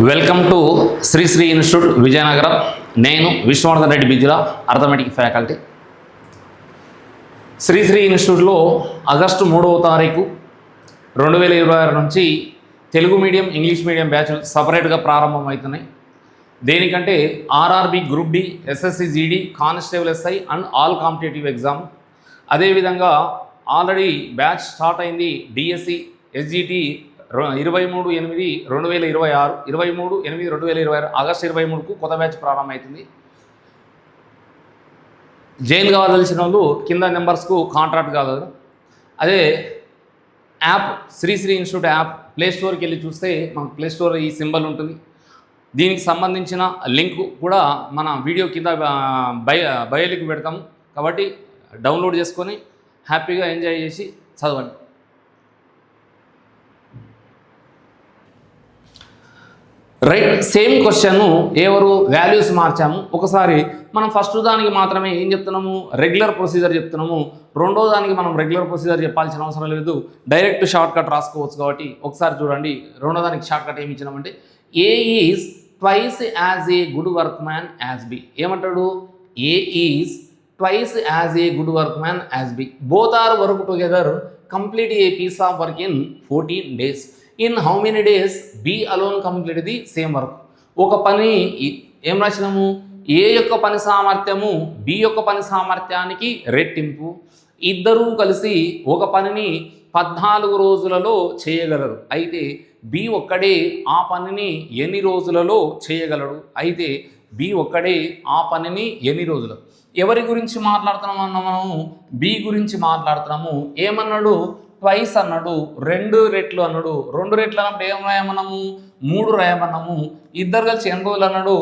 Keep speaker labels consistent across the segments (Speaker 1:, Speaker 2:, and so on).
Speaker 1: Welcome to Shri institute Vizianagaram. నేను Vishnuvardhan Reddy Bijula, arithmetic faculty. Shri ఇన్స్టిట్యూట్లో August 3వ తారీఖు 2026 నుంచి తెలుగు మీడియం, ఇంగ్లీష్ మీడియం బ్యాచ్లు సపరేట్గా ప్రారంభమవుతున్నాయి. దేనికంటే RRB, group D, SSC GD, constable SI and all competitive exam. అదేవిధంగా ఆల్రెడీ బ్యాచ్ స్టార్ట్ అయింది డిఎస్సి, ఎస్జిటి 23/8/2026, 23/8/2026 ఆగస్టు 23కు కొత్త బ్యాచ్ ప్రారంభమవుతుంది. జైన్ కావాల్సిన వాళ్ళు కింద నెంబర్స్కు కాంట్రాక్ట్ కాగలరు. అదే యాప్ శ్రీ ఇన్స్టిట్యూట్ యాప్ ప్లేస్టోర్కి వెళ్ళి చూస్తే మనకు ప్లేస్టోర్ ఈ సింబల్ ఉంటుంది. దీనికి సంబంధించిన లింక్ కూడా మన వీడియో కింద బయోలింక్ పెడతాము. కాబట్టి డౌన్లోడ్ చేసుకొని హ్యాపీగా ఎంజాయ్ చేసి చదవండి. రైట్, సేమ్ క్వశ్చన్ ఎవరు వాల్యూస్ మార్చాము. ఒకసారి మనం ఫస్ట్ దానికి మాత్రమే ఏం చెప్తున్నాము, రెగ్యులర్ ప్రొసీజర్ చెప్తున్నాము. రెండో దానికి మనం రెగ్యులర్ ప్రొసీజర్ చెప్పాల్సిన అవసరం లేదు, డైరెక్ట్ షార్ట్ కట్ రాసుకోవచ్చు. కాబట్టి ఒకసారి చూడండి, రెండో దానికి షార్ట్ కట్ ఏమి ఇచ్చినామంటే A is twice as a good workman as B. ఏమంటాడు, A is twice as a good workman as B. Both are work together complete a piece of work in 14 days. In how many days B alone complete the same work. ఒక పని ఏం రాసినాము, ఏ యొక్క పని సామర్థ్యము B యొక్క పని సామర్థ్యానికి రెట్టింపు. ఇద్దరూ కలిసి ఒక పనిని 14 రోజులలో చేయగలరు. అయితే బి ఒక్కడే ఆ పనిని ఎన్ని రోజులలో చేయగలడు. అయితే బి ఒక్కడే ఆ పనిని ఎన్ని రోజులు. ఎవరి గురించి మాట్లాడుతున్నాము అన్న, మనము బి గురించి మాట్లాడుతున్నాము. ఏమన్నాడు, ట్వైస్ అన్నాడు, 2 రెట్లు అన్నాడు. 2 రెట్లు అన్నప్పుడు ఏం రాయమన్నాము, 3 రాయమన్నాము. ఇద్దరు కలిసి ఎన్ని రోజులు అన్నాడు,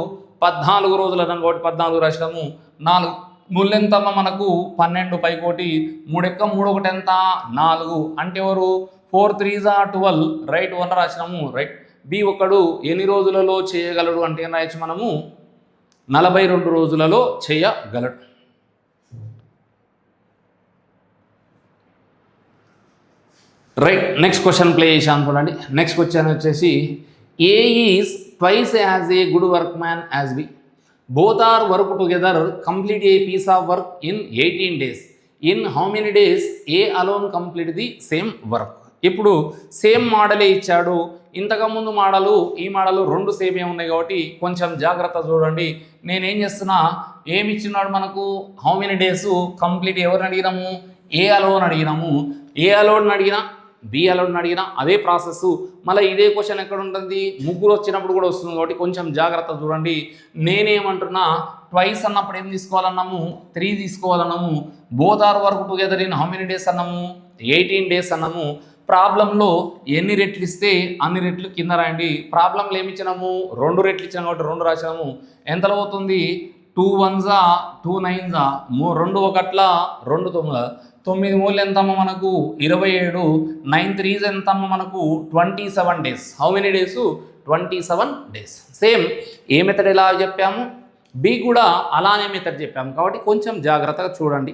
Speaker 1: 14 రోజులు అన్నాడు. కాబట్టి 14 రాసినాము. 4 ముళ్ళెంతమ్మ మనకు 12 పైకోటి 3 ఎక్క 3 1 ఎంత 4. అంటే ఎవరు 4 3s 12. రైట్, 1 రాసినాము. రైట్, బి ఒకడు ఎన్ని రోజులలో చేయగలడు అంటే ఏం రాయచ్చు మనము, 42 రోజులలో చేయగలడు. రైట్, నెక్స్ట్ క్వశ్చన్ ప్లే చేసాను చూడండి. నెక్స్ట్ క్వశ్చన్ వచ్చేసి A is twice as a good workman as B. Both are work together complete a piece of work in 18 days. In how many days A alone complete the same work. ఇప్పుడు same మోడలే ఇచ్చాడు. ఇంతకుముందు model ఈ model 2 సేమే ఉన్నాయి. కాబట్టి కొంచెం జాగ్రత్త చూడండి. నేనేం చేస్తున్నా, ఏమి ఇచ్చినాడు మనకు, హౌ మెనీ డేస్ కంప్లీట్ ఎవరిని అడిగినాము, ఏ అలోన్ అడిగినాము. ఏ అలోన్ అడిగినా, బి అలోన్ అడిగినా అదే ప్రాసెస్. మళ్ళీ ఇదే క్వశ్చన్ ఎక్కడ ఉంటుంది, ముగ్గురు వచ్చినప్పుడు కూడా వస్తుంది. కాబట్టి కొంచెం జాగ్రత్త చూడండి. నేనేమంటున్నా, ట్వైస్ అన్నప్పుడు ఏం తీసుకోవాలన్నాము, 3 తీసుకోవాలన్నాము. Both are work together in how many days అన్నాము, 18 days అన్నాము. ప్రాబ్లంలో ఎన్ని రెట్లు ఇస్తే అన్ని రెట్లు కింద రాయండి. ప్రాబ్లంలో ఏమి ఇచ్చినాము, 2 రెట్లు ఇచ్చినాము కాబట్టి 2 రాసినాము. ఎంతలో అవుతుంది, 2 1s 2 9s 2 1 2 9. 9 మూలు ఎంతమ్మ మనకు 27. 9 3s ఎంతమ్మ మనకు 27 days. How many days, 27 days. Same A method ఎలా చెప్పాము, బి కూడా అలానే మెథడ్ చెప్పాము. కాబట్టి కొంచెం జాగ్రత్తగా చూడండి.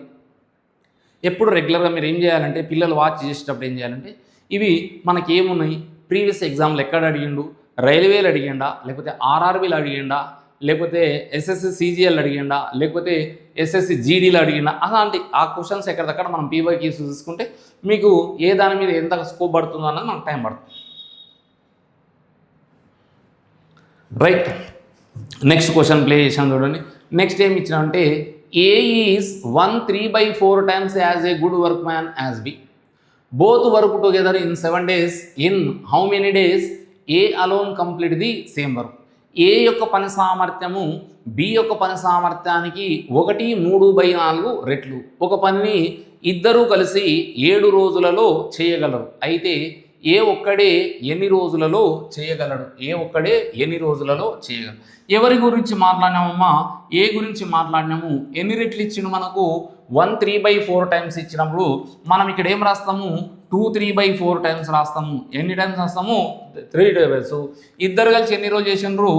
Speaker 1: ఎప్పుడు రెగ్యులర్గా మీరు ఏం చేయాలంటే, పిల్లలు వాచ్ చేసేటప్పుడు ఏం చేయాలంటే, ఇవి మనకి ఏమున్నాయి, ప్రీవియస్ ఎగ్జామ్లు ఎక్కడ అడిగిండు, రైల్వేలు అడిగిండా, లేకపోతే ఆర్ఆర్బీలు అడిగిండా, లేకపోతే ఎస్ఎస్సి సిజిఎల్ అడిగిండా, లేకపోతే ఎస్ఎస్సి జీడీలు అడిగిండా, అలాంటి ఆ క్వశ్చన్స్ ఎక్కడిదక్కడ మనం పీవైక్యూస్ చూసుకుంటే మీకు ఏ దాని మీద ఎంత స్కోప్ పడుతుందో అన్నది మనకు టైం పడుతుంది. రైట్, నెక్స్ట్ క్వశ్చన్ ప్లే చేసాను చూడండి. నెక్స్ట్ ఏమి ఇచ్చినామంటే A is 1 3/4 times as a good workman as B. Both work together in 7 days. In how many days A alone complete the same work. A యొక్క పని సామర్థ్యము B యొక్క పని సామర్థ్యానికి 1 3/4 రెట్లు. ఒక పనిని ఇద్దరూ కలిసి 7 రోజులలో చేయగలరు. అయితే ఏ ఒక్కడే ఎన్ని రోజులలో చేయగలడు. ఏ ఒక్కడే ఎన్ని రోజులలో చేయగలడు. ఎవరి గురించి మాట్లాడినామమ్మా, ఏ గురించి మాట్లాడినాము. ఎన్ని రెట్లు ఇచ్చిండు మనకు, 1 3/4 times ఇచ్చినప్పుడు మనం ఇక్కడ ఏం రాస్తాము, 2 3/4 times రాస్తాము. ఎన్ని టైమ్స్ రాస్తాము, 3 times. ఇద్దరు కలిసి ఎన్ని రోజులు చేసినారు,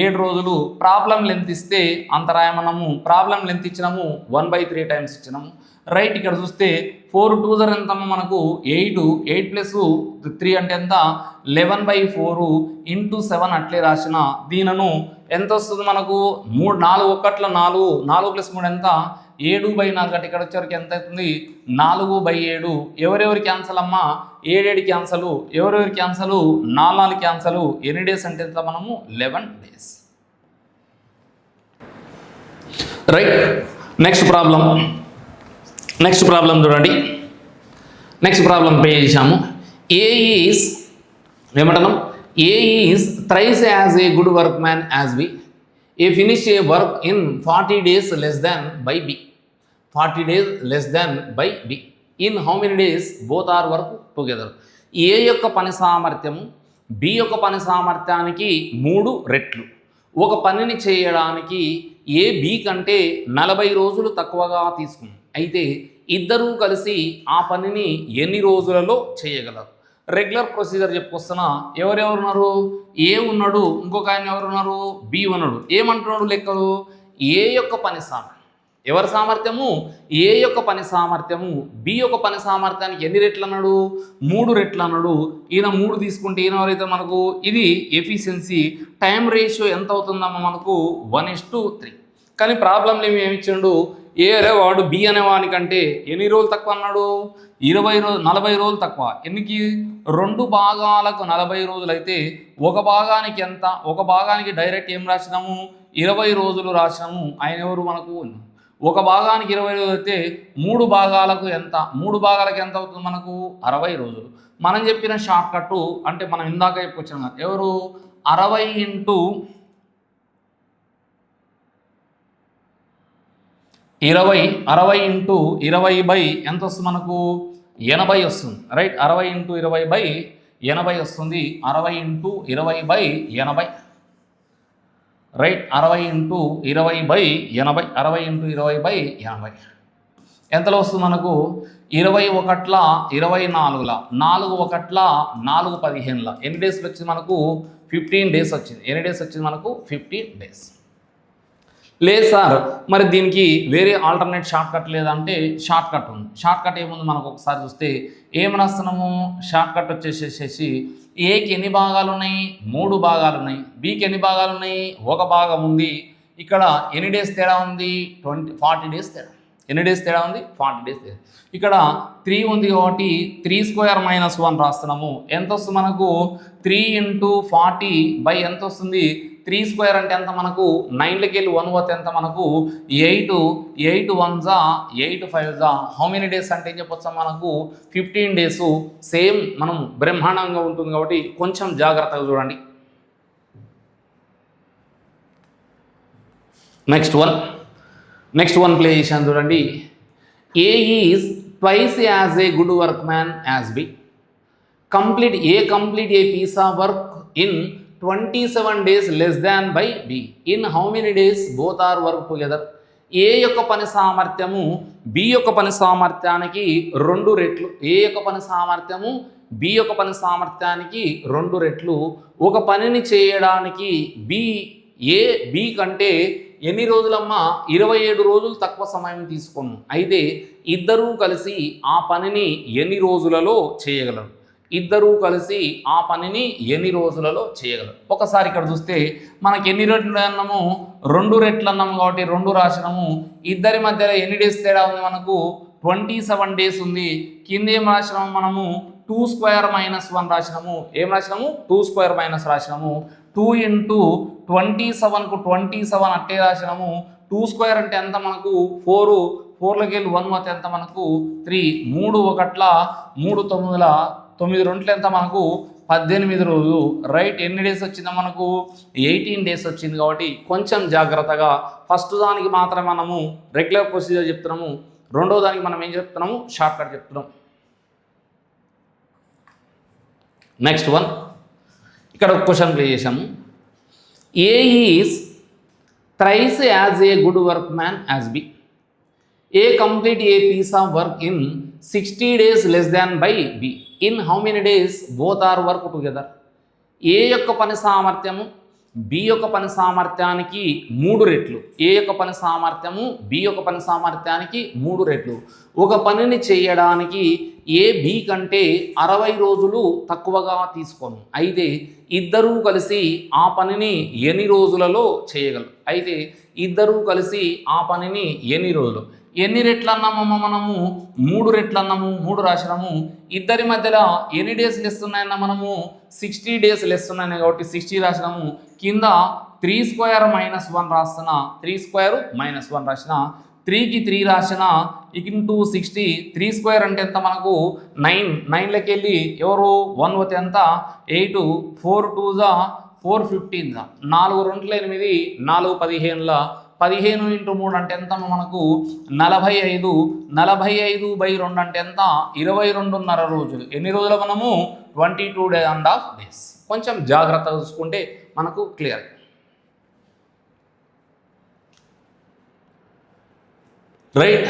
Speaker 1: 7 రోజులు. ప్రాబ్లం లెంత్ ఇస్తే అంత రాయమన్నాము. ప్రాబ్లం లెంత్ ఇచ్చినాము 1/3 times ఇచ్చినాము. రైట్ ఇక్కడ చూస్తే 4 2 ఎంత మనకు 8, 8 ప్లస్ 3 అంటే ఎంత 11/4 ఇంటూ 7 అట్లే రాసిన దీనను ఎంత వస్తుంది మనకు 3 4 1 4 4 ప్లస్ 3 ఎంత 7/4 అంటే ఇక్కడ వచ్చేవరకు ఎంత అవుతుంది 4/7. ఎవరెవరి క్యాన్సల్ అమ్మా 7 క్యాన్సల్, ఎవరెవరి క్యాన్సల్ 4 క్యాన్సల్. ఎన్ని డేస్ అంటే ఎంత మనము 11 డేస్. రైట్ నెక్స్ట్ ప్రాబ్లం చూడండి. నెక్స్ట్ ప్రాబ్లం పే చేసాము. ఏ ఈజ్ ఏమంటున్నాం A is thrice as a good workman as B. A finish a work in 40 days less than by B. 40 days less than by B. In how many days both are work together? ఏ యొక్క పని సామర్థ్యము B యొక్క పని సామర్థ్యానికి 3 రెట్లు. ఒక పనిని చేయడానికి ఏ బి కంటే 40 రోజులు తక్కువగా తీసుకుంది. అయితే ఇద్దరూ కలిసి ఆ పనిని ఎన్ని రోజులలో చేయగలరు? రెగ్యులర్ ప్రొసీజర్ చెప్పుకొస్తున్నా. ఎవరెవరు ఉన్నారు? ఏ ఉన్నాడు, ఇంకొక ఆయన ఎవరు ఉన్నారు? బి ఉన్నాడు. ఏమంటున్నాడు లెక్కలు? ఏ యొక్క పని సామర్థ్యం ఎవరి సామర్థ్యము? ఏ యొక్క పని సామర్థ్యము బి యొక్క పని సామర్థ్యానికి ఎన్ని రెట్లు అన్నాడు? 3 రెట్లు అన్నాడు. ఈయన 3 తీసుకుంటే ఈయన ఎవరైతే మనకు ఇది ఎఫిషియన్సీ టైం రేషియో ఎంత అవుతుందమ్మా మనకు 1:3. కానీ ప్రాబ్లంలో ఏమి ఇచ్చిండు? వాడు బి అనేవానికంటే ఎన్ని రోజులు తక్కువ అన్నాడు? 40 రోజులు తక్కువ. ఎన్నికి? 2 భాగాలకు 40 రోజులు అయితే ఒక భాగానికి ఎంత? ఒక భాగానికి డైరెక్ట్ ఏం రాసినాము? 20 రోజులు రాసినాము. ఆయన ఎవరు మనకు? ఒక భాగానికి 20 రోజులు అయితే 3 భాగాలకు ఎంత? 3 భాగాలకు ఎంత అవుతుంది మనకు? 60 రోజులు. మనం చెప్పిన షార్ట్ కట్ అంటే మనం ఇందాక చెప్పుకొచ్చాం ఎవరు 60 ఇంటూ 20 బై ఎంత వస్తుంది మనకు? 80 వస్తుంది. రైట్ 60 ఇంటూ 20 బై 80 వస్తుంది. 60 into 20 by 80. Right 60 into 20 by 80. 60 into 20 by 80 ఎంతలో వస్తుంది మనకు? 21 24 4 1 4 15 ఎన్ని డేస్ వచ్చింది మనకు? 15 డేస్ వచ్చింది. ఎన్ని డేస్ వచ్చింది మనకు? 15 డేస్. లేదు సార్ మరి దీనికి వేరే ఆల్టర్నేట్ షార్ట్ కట్ లేదంటే షార్ట్ కట్ ఉంది. షార్ట్ కట్ ఏముంది మనకు ఒకసారి చూస్తే ఏం రాస్తున్నాము? షార్ట్ కట్ వచ్చేసేసి ఏకి ఎన్ని భాగాలు ఉన్నాయి? 3 భాగాలు ఉన్నాయి. బికి ఎన్ని భాగాలు ఉన్నాయి? 1 భాగం ఉంది. ఇక్కడ ఎన్ని డేస్ తేడా ఉంది? 40 డేస్ తేడా. ఎన్ని డేస్ తేడా ఉంది? 40 డేస్ తేడా. ఇక్కడ 3 ఉంది కాబట్టి 3² - 1 రాస్తున్నాము. ఎంత వస్తుంది మనకు? 3 ఇంటూ 40 బై ఎంత వస్తుంది? 3² అంటే ఎంత మనకు? 9లోకి వెళ్ళి 1 పోతే ఎంత మనకు? 8 8 1 8 5 హౌ మెనీ డేస్ అంటే ఏం చెప్పొచ్చా మనకు? 15 డేస్. సేమ్ మనం బ్రహ్మాండంగా ఉంటుంది కాబట్టి కొంచెం జాగ్రత్తగా చూడండి. నెక్స్ట్ వన్ ప్లే చేశాను చూడండి. A is twice as a good workman as B. Complete a piece of work in 27 days less than by B. In how many days both are work together? ఏ యొక్క పని సామర్థ్యము B యొక్క పని సామర్థ్యానికి 2 రెట్లు. ఏ యొక్క పని సామర్థ్యము బి యొక్క పని సామర్థ్యానికి 2 రెట్లు. ఒక పనిని చేయడానికి బి కంటే ఎన్ని రోజులమ్మా? 27 రోజులు తక్కువ సమయం తీసుకున్నాం. అయితే ఇద్దరూ కలిసి ఆ పనిని ఎన్ని రోజులలో చేయగలరు? ఒకసారి ఇక్కడ చూస్తే మనకి ఎన్ని రెట్లు అన్నాము? 2 రెట్లు అన్నాము కాబట్టి 2 రాసినాము. ఇద్దరి మధ్యలో ఎన్ని డేస్ తేడా ఉంది మనకు? 27 డేస్ ఉంది. కింద ఏం రాసినాము మనము? 2² - 1 రాసినాము. ఏం రాసినాము? 2² - రాసినాము. 2 ఇంటూ 27కు 27 అట్టే రాసినాము. 2² అంటే ఎంత మనకు? 4 4లోకి వెళ్ళి 1 పోతే ఎంత మనకు? 3 3 1 3 9 2 ఎంత మనకు? 18 రోజులు. రైట్ ఎన్ని డేస్ వచ్చిందా మనకు? 18 డేస్ వచ్చింది. కాబట్టి కొంచెం జాగ్రత్తగా ఫస్ట్ దానికి మాత్రమే మనము రెగ్యులర్ ప్రొసీజర్ చెప్తున్నాము. రెండో దానికి మనం ఏం చెప్తున్నాము? షార్ట్ కట్ చెప్తున్నాం. నెక్స్ట్ వన్ ఇక్కడ ఒక క్వశ్చన్ ప్లే చేశాము. A is thrice as a good workman as B. A complete a piece of work in 60 days less than by B. In how many days both are work together? ఏ యొక్క పని సామర్థ్యము B యొక్క పని సామర్థ్యానికి 3 రెట్లు, ఏ యొక్క పని సామర్థ్యము బి యొక్క పని సామర్థ్యానికి 3 రెట్లు. ఒక పనిని చేయడానికి ఏ బి కంటే 60 రోజులు తక్కువగా తీసుకోను. అయితే ఇద్దరూ కలిసి ఆ పనిని ఎన్ని రోజులలో చేయగలరు? అయితే ఇద్దరూ కలిసి ఆ పనిని ఎన్ని రోజులు, ఎన్ని రెట్లు అన్నామమ్మ మనము? 3 రెట్లు అన్నాము, 3 రాసినాము. ఇద్దరి మధ్యలో ఎన్ని డేస్ లెస్ ఉన్నాయన్న మనము? 60 డేస్ లెస్ ఉన్నాయి కాబట్టి 60 రాసినాము. కింద 3 స్క్వేర్ మైనస్ 1 రాస్తున్నా, 3 స్క్వేర్ మైనస్ 1 రాసిన, 3కి 3 రాసిన ఇంటూ 60. 3 స్క్వేర్ అంటే ఎంత మనకు? 9. 9లోకి వెళ్ళి ఎవరు 1 పోతే ఎంత? 8. 4 2 జా 4 15 జా 4 2 8 4 15 15 ఇంటూ 3 అంటే ఎంత మనకు? 45. 45/2 అంటే ఎంత? 22.5 రోజులు. ఎన్ని రోజులు మనము? 22.5 days. కొంచెం జాగ్రత్తగా చూసుకుంటే మనకు clear. Right,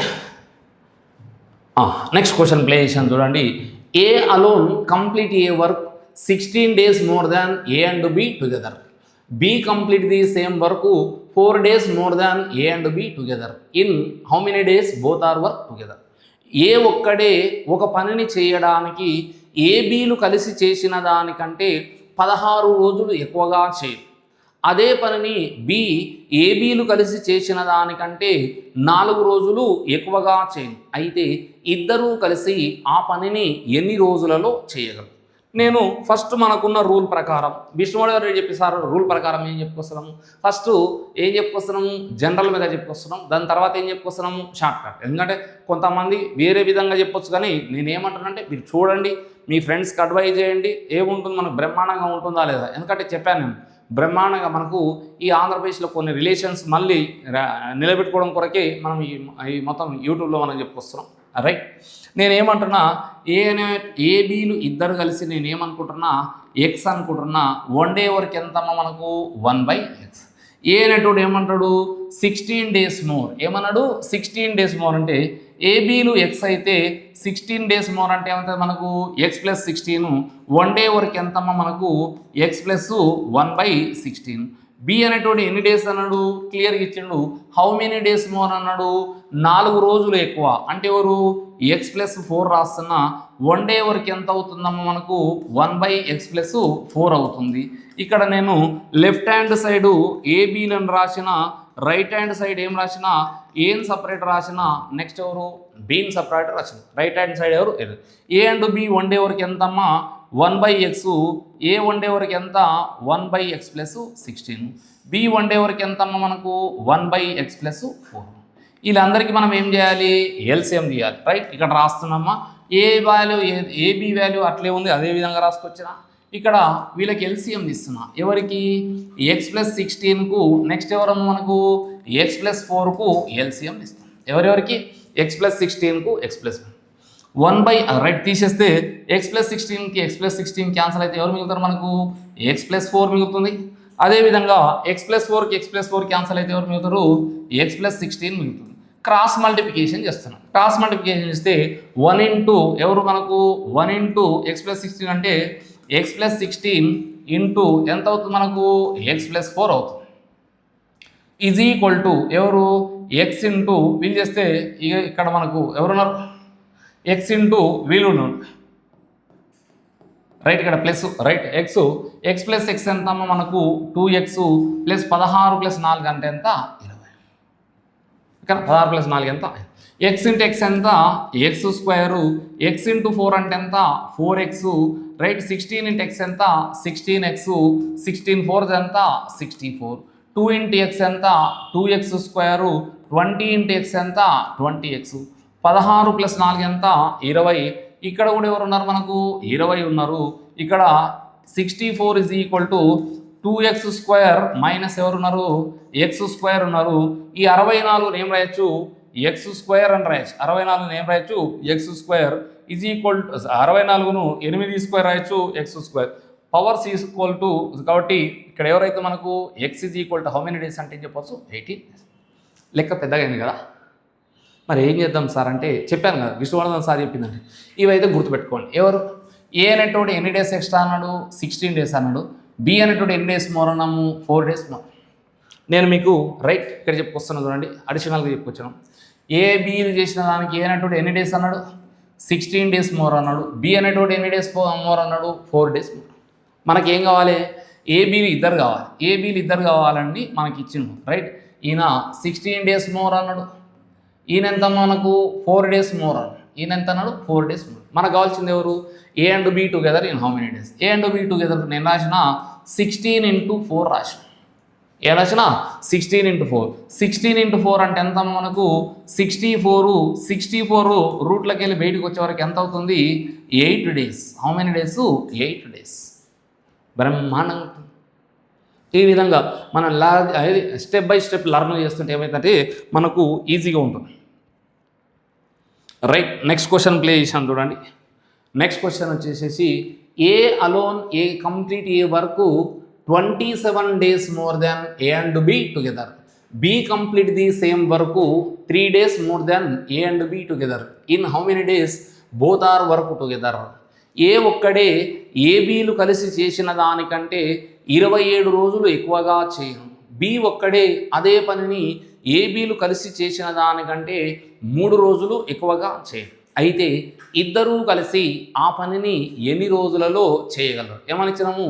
Speaker 1: next question play చేసాను చూడండి. A alone complete a work 16 days more than A and B together. B complete the same work 4 days more than A and B together. In how many days both are work together. A ఒక్కడే ఒక పనిని చేయడానికి ఏ బీలు కలిసి చేసిన దానికంటే 16 రోజులు ఎక్కువగా చేయదు. అదే పనిని బి ఏబీలు కలిసి చేసిన దానికంటే 4 రోజులు ఎక్కువగా చేయను. అయితే ఇద్దరూ కలిసి ఆ పనిని ఎన్ని రోజులలో చేయగలరు? నేను ఫస్ట్ మనకున్న రూల్ ప్రకారం విష్ణువాడు గారు చెప్పేసారు. రూల్ ప్రకారం ఏం చెప్పుకొస్తున్నాము? ఫస్ట్ ఏం చెప్పుకొస్తున్నాము? జనరల్ మీద చెప్పుకొస్తున్నాం. దాని తర్వాత ఏం చెప్పుకొస్తున్నాము? Short cut. ఎందుకంటే కొంతమంది వేరే విధంగా చెప్పొచ్చు, కానీ నేనేమంటానంటే మీరు చూడండి, మీ ఫ్రెండ్స్కి అడ్వైజ్ చేయండి. ఏముంటుంది మనకు బ్రహ్మాండంగా ఉంటుందా లేదా? ఎందుకంటే చెప్పాను నేను బ్రహ్మాండంగా మనకు ఈ ఆంధ్రప్రదేశ్లో కొన్ని రిలేషన్స్ మళ్ళీ నిలబెట్టుకోవడం కొరకే మనం ఈ మొత్తం యూట్యూబ్లో మనం చెప్పుకొస్తున్నాం. రైట్, నేనేమంటున్నా ఏబీలు ఇద్దరు కలిసి నేనేమనుకుంటున్నా? ఎక్స్ అనుకుంటున్నా. 1 day వరకు ఎంతమ్మా మనకు? 1/x. ఏ అనేటోడు ఏమంటాడు? 16 days మోర్. ఏమన్నాడు? 16 days మోర్ అంటే ఏబీలు ఎక్స్ అయితే 16 days మోర్ అంటే ఏమవుతుంది మనకు? X plus 16. 1 day వరకు ఎంతమ్మా మనకు? X plus 1/16. బి అనేటోడు ఎన్ని డేస్ అన్నాడు? క్లియర్గా ఇచ్చిండు. హౌ మెనీ డేస్ మోర్ అన్నాడు? 4 రోజులు ఎక్కువ. అంటే ఎవరు? ఎక్స్ ప్లస్ 4 రాస్తున్నా. 1 day వరకు ఎంత అవుతుందమ్మా మనకు? 1/x+4 అవుతుంది. ఇక్కడ నేను లెఫ్ట్ హ్యాండ్ సైడు ఏబీలను రాసిన, రైట్ హ్యాండ్ సైడ్ ఏం రాసిన? ఏని సపరేట్ రాసిన. నెక్స్ట్ ఎవరు? బీని సపరేట్ రాసిన. రైట్ హ్యాండ్ సైడ్ ఎవరు? ఏ అండ్ బి 1 day వరకు ఎంతమ్మా? 1/x. ఏ 1 day వరకు ఎంత? 1/x+16. బి 1 day వరకు ఎంతమ్మా మనకు? 1/x+4. వీళ్ళందరికీ మనం ఏం చేయాలి? ఎల్సిఎం చేయాలి. రైట్, ఇక్కడ రాస్తున్నామా? ఏ వాల్యూ ఏబి వాల్యూ అట్లే ఉంది, అదే విధంగా రాసుకొచ్చినా. ఇక్కడ వీళ్ళకి ఎల్సిఎం తీస్తున్నా. ఎవరికి? x+16కు. నెక్స్ట్ ఎవరమ్మా మనకు? x+4కు ఎల్సిఎం ఇస్తాం. ఎవరెవరికి? x+16కు x+1. రైట్, తీసేస్తే x+16కి x+16 క్యాన్సల్ అయితే ఎవరు మిగులుతారు మనకు? x+4 మిగులుతుంది. అదేవిధంగా x+4కి x+4 క్యాన్సల్ అయితే ఎవరు మిగులుతారు? x+16 మిగులుతుంది. క్రాస్ మల్టిప్లికేషన్ చేస్తున్నాం. క్రాస్ మల్టిప్లికేషన్ చేస్తే 1 ఇంటూ ఎవరు మనకు? 1 ఇంటూ x+16 అంటే x+16 ఇంటూ ఎంత అవుతుంది మనకు? x+4 అవుతుంది. ఈజ్ ఈక్వల్ టు ఎవరు? x ఇంటూ వీళ్ళు చేస్తే ఇక్కడ మనకు ఎవరున్నారు? x ఇంటూ వీళ్ళు ఉన్నారు. రైట్, ఇక్కడ plus. Right, x plus x ఎంత మనకు? 2x ప్లస్ 16 ప్లస్ 4 అంటే ఎంత? 20. ఇక్కడ 16 ప్లస్ 4 ఎంత? x ఇంటూ x ఎంత? x². x ఇంటూ 4 అంటే ఎంత? 4x. రైట్, 16 ఇంటూ x ఎంత? 16x. 16 4 ఎంత? 64. 2 ఇంటూ x ఎంత? 2x². 20 ఇంటూ x ఎంత? 20x. 16 ప్లస్ 4 ఎంత? 20. ఇక్కడ కూడా ఎవరు ఉన్నారు మనకు? 20 ఉన్నారు. ఇక్కడ 64 is equal to 2x² minus ఎవరున్నారు? x² ఉన్నారు. ఈ 64 ఏం రాయొచ్చు? x² అని రాయొచ్చు. 64 ఏం రాయొచ్చు? x² ఈజ్ ఈక్వల్ టు 64ను 8 స్క్వేర్ రాయొచ్చు x². పవర్స్ ఈక్వల్ టు కాబట్టి ఇక్కడ ఎవరైతే మనకు x is equal to how many days అంటే ఏం చెప్పొచ్చు? 18 days. లెక్క పెద్దగా అయింది కదా. మరి ఏం చేద్దాం సార్ అంటే చెప్పాను కదా, విష్ణువర్ధన్ సార్ చెప్పిందంటే ఇవైతే గుర్తుపెట్టుకోండి. ఎవరు? ఏ అనేటోడు ఎన్ని డేస్ ఎక్స్ట్రా అన్నాడు? 16 days అన్నాడు. బి అనేటువంటి ఎన్ని డేస్ మోర్ అన్నాము 4 డేస్ మోర్. నేను మీకు రైట్ ఇక్కడ చెప్పుకొస్తున్నాను చూడండి, అడిషనల్గా చెప్పుకొచ్చాను. ఏబీలు చేసిన దానికి ఏ అనేటువంటి ఎన్ని డేస్ అన్నాడు 16 డేస్ మోర్ అన్నాడు. బి అనేటువంటి ఎన్ని డేస్ మోర్ అన్నాడు 4 డేస్ మోర్. మనకి ఏం కావాలి ఏబీలు ఇద్దరు కావాలి. ఏబీలు ఇద్దరు కావాలండి మనకి ఇచ్చిండు రైట్. ఈయన 16 డేస్ మోర్ అన్నాడు, ఈయన ఎంత మనకు 4 డేస్ మోర్ అన్నాడు. ఈయన ఎంత అన్నాడు 4 డేస్ మోర్. మనకు కావాల్సింది ఎవరు A and B together in how many days. A and B together నేను రాసిన 16 × 4 రాసిన. ఏ రాసిన 16 × 4. 16 × 4 అంటే ఎంత మనకు 64 రూట్లోకి వెళ్ళి బయటకు వచ్చే వరకు ఎంత అవుతుంది 8 days. How many days 8 days. బ్రహ్మాండంగా ఉంటుంది. ఈ విధంగా మనం స్టెప్ బై స్టెప్ లర్న్ చేస్తుంటే ఏమైందంటే మనకు ఈజీగా ఉంటుంది రైట్. నెక్స్ట్ క్వశ్చన్ ప్లే చేసాను చూడండి. నెక్స్ట్ క్వశ్చన్ వచ్చేసేసి A alone A complete a work 27 days more than A and B together. B complete the same work 3 days more than A and B together. In how many days both are work together? ఏ ఒక్కడే ఏబీలు కలిసి చేసిన దానికంటే 27 రోజులు ఎక్కువగా చేయను. B ఒక్కడే అదే పనిని ఏబీలు కలిసి చేసిన దానికంటే 3 రోజులు ఎక్కువగా చేయను. అయితే ఇద్దరూ కలిసి ఆ పనిని ఎన్ని రోజులలో చేయగలరు? ఏమనిచ్చినాము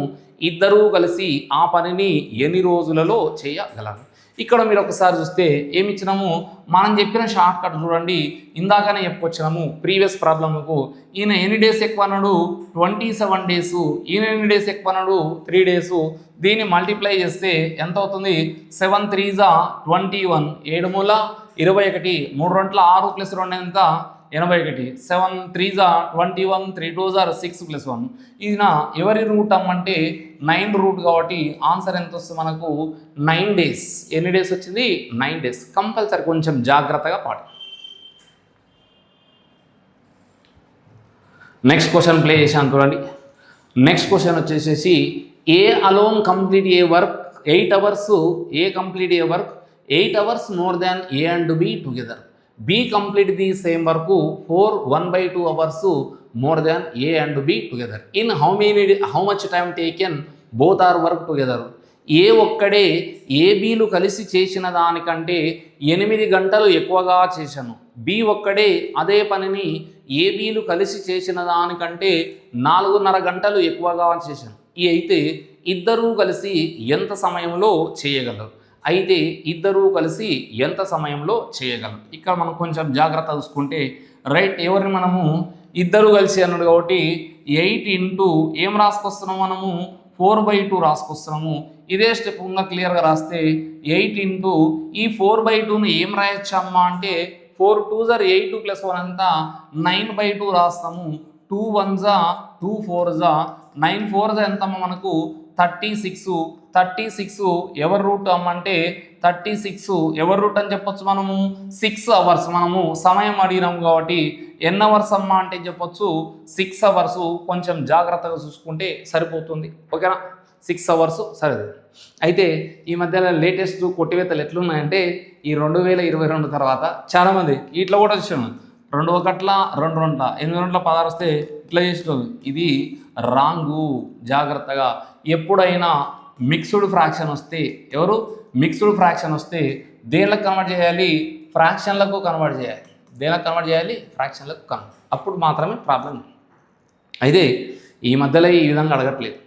Speaker 1: ఇద్దరూ కలిసి ఆ పనిని ఎన్ని రోజులలో చేయగలరు. ఇక్కడ మీరు ఒకసారి చూస్తే ఏమి ఇచ్చినాము మనం చెప్పిన షార్ట్ కట్ చూడండి. ఇందాకనే చెప్పుకొచ్చినాము ప్రీవియస్ ప్రాబ్లమ్కు. ఈయన ఎన్ని డేస్ ఎక్కువ అన్నాడు 27 days. ఈయన ఎన్ని డేస్ ఎక్కువ అన్నాడు 3 days. దీన్ని మల్టిప్లై చేస్తే ఎంత అవుతుంది 7 3s 21, 7 మూల 21, 3 2 6 + 2 ఎంత 81, 7 3s 21, 3 2s 6 + 1. ఇది నా ఎవరి రూట్ అమ్మంటే 9 రూట్ కాబట్టి ఆన్సర్ ఎంత వస్తుంది మనకు 9 days. ఎన్ని డేస్ వచ్చింది 9 days. కంపల్సరీ కొంచెం జాగ్రత్తగా పాడు. నెక్స్ట్ క్వశ్చన్ ప్లే చేశాను చూడండి. నెక్స్ట్ క్వశ్చన్ వచ్చేసేసి A alone complete a work 8 hours. A complete a work 8 hours more than A and B together. B complete the same work for 1/2 hours more than A and B together. In how much time taken both are work together? ఏ ఒక్కడే ఏబీలు కలిసి చేసిన దానికంటే 8 గంటలు ఎక్కువగా చేశాను. B ఒక్కడే అదే పనిని ఏబీలు కలిసి చేసిన దానికంటే 4.5 గంటలు ఎక్కువగా చేశాను. అయితే ఇద్దరూ కలిసి ఎంత సమయంలో చేయగలరు? అయితే ఇద్దరూ కలిసి ఎంత సమయంలో చేయగలరు? ఇక్కడ మనం కొంచెం జాగ్రత్త చూసుకుంటే రైట్ ఎవరిని మనము ఇద్దరు కలిసి అన్నాడు కాబట్టి 8 × ఏం రాసుకొస్తున్నాము మనము 4/2 రాసుకొస్తున్నాము. ఇదే స్టెప్ ఇంకా క్లియర్గా రాస్తే 8 × ఈ 4/2ను ఏం రాయొచ్చమ్మా అంటే 4 2s 8 + 1 అంతా 9/2 రాస్తాము. 2 1s 2 4s 9 4s ఎంతమ్మా మనకు 36 ఎవరి రూట్ అమ్మంటే 36 ఎవరి రూట్ అని చెప్పొచ్చు మనము 6 hours. మనము సమయం అడిగినాము కాబట్టి ఎన్ని అవర్స్ అమ్మా అంటే చెప్పొచ్చు 6 hours. కొంచెం జాగ్రత్తగా చూసుకుంటే సరిపోతుంది ఓకేనా 6 hours సరే. అయితే ఈ మధ్యలో లేటెస్ట్ కొట్టివేతలు ఎట్లున్నాయంటే ఈ 2022 తర్వాత చాలామంది ఇట్లా కూడా వచ్చాను 2 1 2 2 8 2 16 వస్తే ఇట్లా చేసినారు. ఇది రాంగు. జాగ్రత్తగా ఎప్పుడైనా మిక్స్డ్ ఫ్రాక్షన్ వస్తే మిక్స్డ్ ఫ్రాక్షన్ వస్తే దేనికి కన్వర్ట్ చేయాలి ఫ్రాక్షన్లకు కన్వర్ట్ చేయాలి. దేనికి కన్వర్ట్ చేయాలి ఫ్రాక్షన్లకు కన్వర్ట్. అప్పుడు మాత్రమే ప్రాబ్లం. అయితే ఈ మధ్యలో ఈ విధంగా అడగట్లేదు,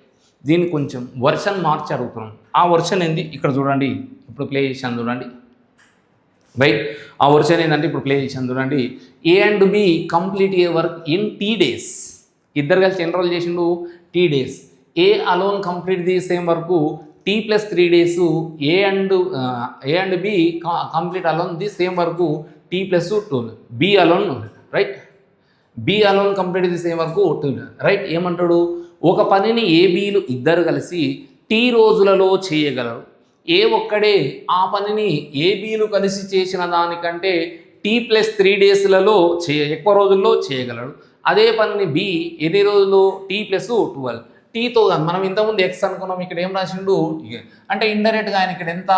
Speaker 1: దీన్ని కొంచెం వర్షన్ మార్చి అడుగుతున్నాం. ఆ వర్షన్ ఏంది ఇక్కడ చూడండి, ఇప్పుడు ప్లే చేశాను చూడండి రైట్. ఆ వర్షన్ ఏంటంటే ఇప్పుడు ప్లే చేశాను చూడండి. A and B complete a work in T days. ఇద్దరు కలిసి ఎన్రోల్ చేసిండు T days. A alone complete the same work T + 3 days. A and B complete alone the same work T + 2. B alone right. B alone complete the same work 2 right. ఏమంటాడు ఒక పనిని ఏబీలు ఇద్దరు కలిసి T రోజులలో చేయగలరు. ఏ ఒక్కడే ఆ పనిని ఏబీలు కలిసి చేసిన దానికంటే T + 3 daysలలో ఎక్కువ రోజుల్లో చేయగలడు. అదే పనిని బి ఎన్ని రోజులు T + 12. టీతో మనం ఇంతకుముందు ఎక్స్ అనుకున్నాం, ఇక్కడ ఏం రాసిండు అంటే ఇండైరెక్ట్గా ఆయన ఇక్కడ ఎంత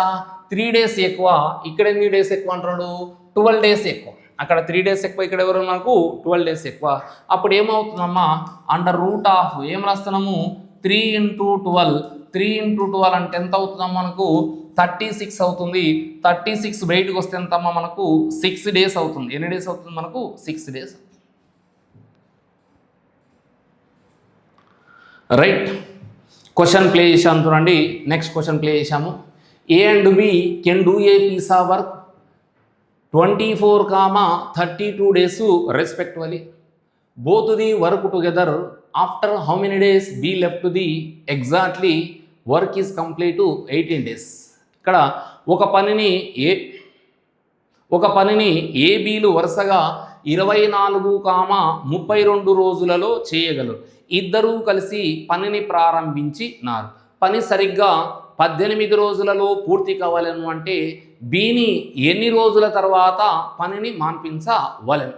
Speaker 1: 3 days ఎక్కువ, ఇక్కడ ఎన్ని డేస్ ఎక్కువ అంటున్నాడు 12 days ఎక్కువ. అక్కడ 3 days ఎక్కువ, ఇక్కడ ఎవరు మనకు 12 days ఎక్కువ. అప్పుడు ఏమవుతుందమ్మా అండర్ రూట్ ఆఫ్ ఏం రాస్తున్నాము 3 × 12 3 × 12 అంటే ఎంత అవుతుందమ్మా మనకు 36 అవుతుంది. 36 బయటకు వస్తే ఎంతమ్మా మనకు 6 డేస్ అవుతుంది. ఎన్ని డేస్ అవుతుంది మనకు 6 డేస్. రైట్, క్వశ్చన్ ప్లే చేశాను చూడండి. నెక్స్ట్ క్వశ్చన్ ప్లే చేశాము. A and B can do a piece of work 24, 32 days respectively. Both the work together. After how many days B left the exactly work is complete to 18 days. ఇక్కడ ఒక పనిని ఏబీలు వరుసగా 24, 32 రోజులలో చేయగలరు. ఇద్దరూ కలిసి పనిని ప్రారంభించినారు. పని సరిగ్గా 18 రోజులలో పూర్తి కావాలను అంటే బీని ఎన్ని రోజుల తర్వాత పనిని మాన్పించవలెను?